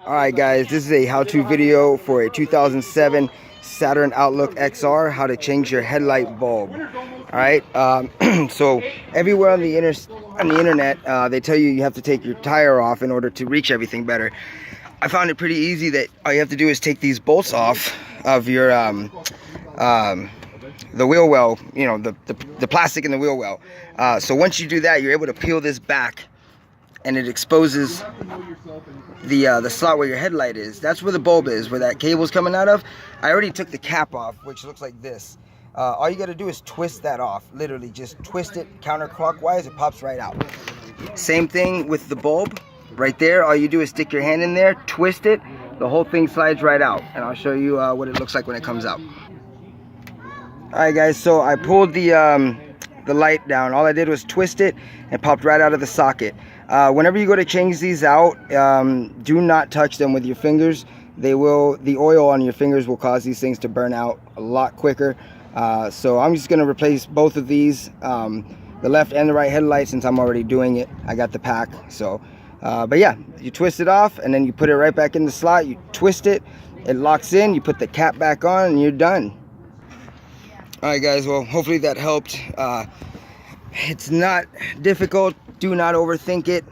Alright guys, this is a how-to video for a 2007 Saturn Outlook XR, how to change your headlight bulb. Alright, so everywhere on the internet, they tell you have to take your tire off in order to reach everything better. I found it pretty easy that all you have to do is take these bolts off of your the wheel well, you know, the plastic in the wheel well. So once you do that, you're able to peel this back and it exposes the slot where your headlight is. That's where the bulb is, where that cable's coming out of. I already took the cap off, which looks like this. All you got to do is twist that off. Literally just twist it counterclockwise, it pops right out. Same thing with the bulb right there. All you do is stick your hand in there, twist it, the whole thing slides right out, and I'll show you what it looks like when it comes out. Alright guys, so I pulled the light down. All I did was twist it and popped right out of the socket. Whenever you go to change these out, do not touch them with your fingers. The oil on your fingers will cause these things to burn out a lot quicker. So I'm just going to replace both of these, the left and the right headlight, since I'm already doing it. I got the pack. So but yeah, you twist it off and then you put it right back in the slot. You twist it, it locks in, you put the cap back on, and you're done. Alright guys, well hopefully that helped. It's not difficult. Do not overthink it.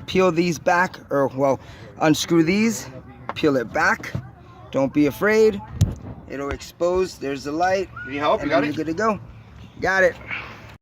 Peel these back, or well, unscrew these, peel it back. Don't be afraid. It'll expose. There's the light. Need help? You got it? You're good to go. Got it.